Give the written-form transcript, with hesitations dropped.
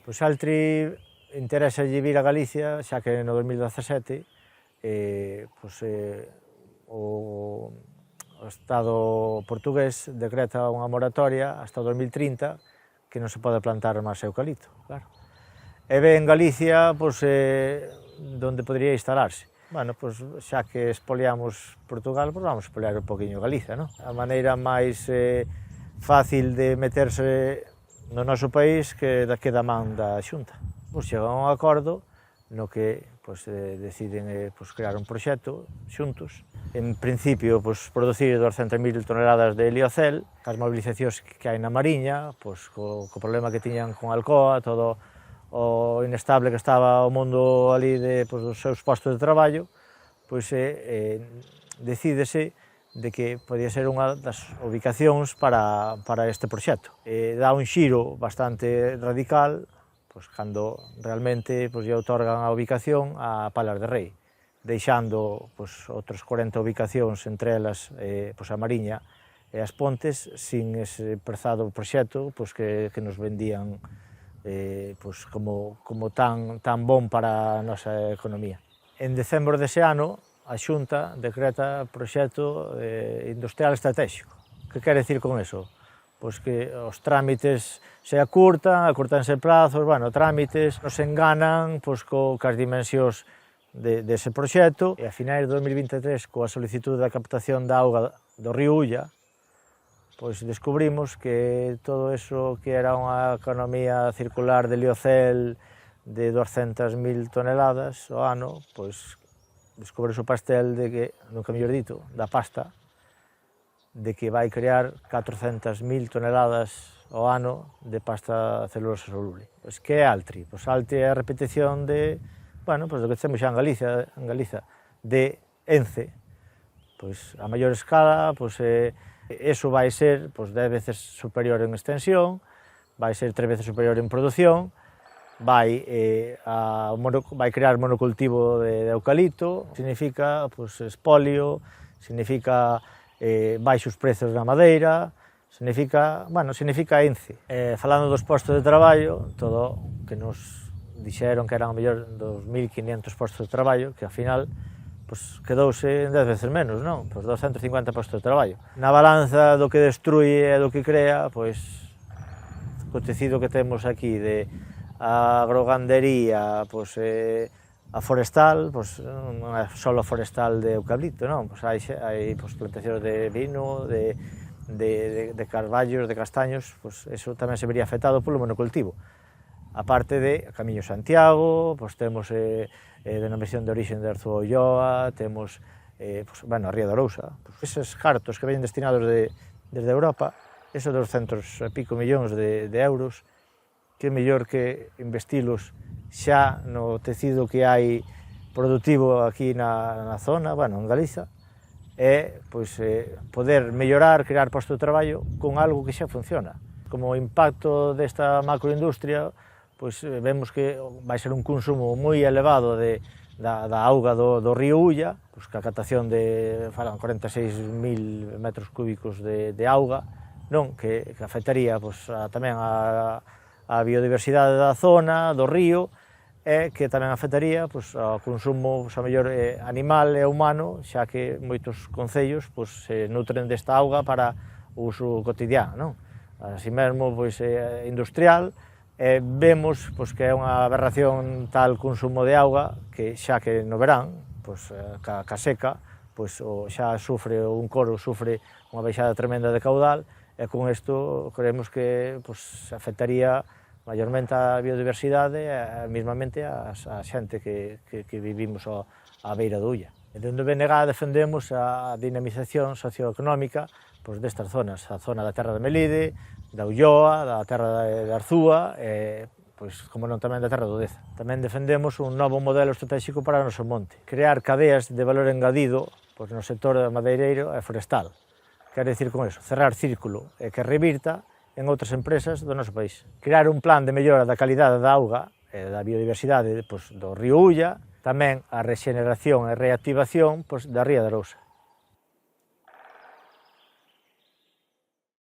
Pois Altri interesa vir a Galicia, xa que no 2017 o Estado portugués decreta unha moratoria hasta o 2030 que non se pode plantar máis eucalipto, claro. E ve en Galicia onde podría instalarse. Bueno, xa que expoliamos Portugal, vamos a expoliar un poquinho Galicia, non? A maneira máis fácil de meterse no noso país que da man da Xunta. Chegan a un acordo no que deciden crear un proxecto xuntos. En principio, producir 200.000 toneladas de heliocel, as mobilizacións que hai na Mariña, co problema que tiñan con Alcoa, todo o inestable que estaba o mundo ali dos seus postos de traballo, decídese de que podía ser unha das ubicacións para este proxecto. Dá un xiro bastante radical cando realmente lle outorgan a ubicación a Palas de Rei, deixando outras 40 ubicacións, entre elas a Mariña e as Pontes, sin ese prezado proxecto que nos vendían como tan bon para a nosa economía. En decembro dese ano, a Xunta decreta proxecto industrial estratégico. Que quere dicir con eso? Que os trámites se acurtanse prazos, trámites nos enganan cas dimensións dese proxecto, e a finais de 2023, coa solicitude da captación da auga do río Ulla, descubrimos que todo eso que era unha economía circular de heliocel de 200.000 toneladas ao ano, descubres o pastel de que, nunca mellor dito, da pasta, de que vai crear 400.000 toneladas ao ano de pasta celulosa soluble. Que é Altri? Altri é a repetición do que temos xa en Galiza, de ENCE. A maior escala, eso vai ser 10 veces superior en extensión, vai ser 3 veces superior en produción, vai crear monocultivo de eucalipto, significa espolio, significa baixos prezos na madeira, significa ENCE. Falando dos postos de traballo, todo que nos dixeron que eran mellor 2.500 postos de traballo, que ao final quedouse en 10 veces menos, non? 250 postos de traballo. Na balanza do que destrui e do que crea, o tecido que temos aquí de a agrogandería, a forestal, non é só a forestal de eucalipto, non? Hai plantacións de vino, de carballos, de castaños, eso tamén se vería afectado polo monocultivo. A parte de Camiño Santiago, temos denominación de origen de Arzúa Ulloa, temos a Ría de Arousa. Eses cartos que veñen destinados desde Europa, esos 200 e pico millóns de euros, que é mellor que investilos xa no tecido que hai productivo aquí na zona, en Galiza, e poder mellorar, crear postos de traballo con algo que xa funciona. Como impacto desta macroindustria, vemos que vai ser un consumo moi elevado da auga do río Ulla, que a captación de 46.000 metros cúbicos de auga, que afectaría tamén a biodiversidade da zona, do río, e que tamén afectaría ao consumo animal e humano, xa que moitos concellos se nutren desta auga para o uso cotidiano. Así mesmo, industrial, vemos que é unha aberración tal consumo de auga que xa que no verán, ca seca, xa sufre un coro, sufre unha baixada tremenda de caudal, e con isto creemos que afectaría maiormente a biodiversidade e mesmamente a xente que vivimos á beira do Ulla. Dende o BNG defendemos a dinamización socioeconómica destas zonas, a zona da terra de Melide, da Ulloa, da terra de Arzúa e, como non, tamén da terra do Deza. Tamén defendemos un novo modelo estratégico para o noso monte, crear cadeas de valor engadido no sector madeireiro e forestal. Quere dicir con eso, cerrar círculo e que revirta en outras empresas do noso país. Crear un plan de mellora da calidade da auga e da biodiversidade do río Ulla, tamén a rexeneración e reactivación da Ría de Arousa.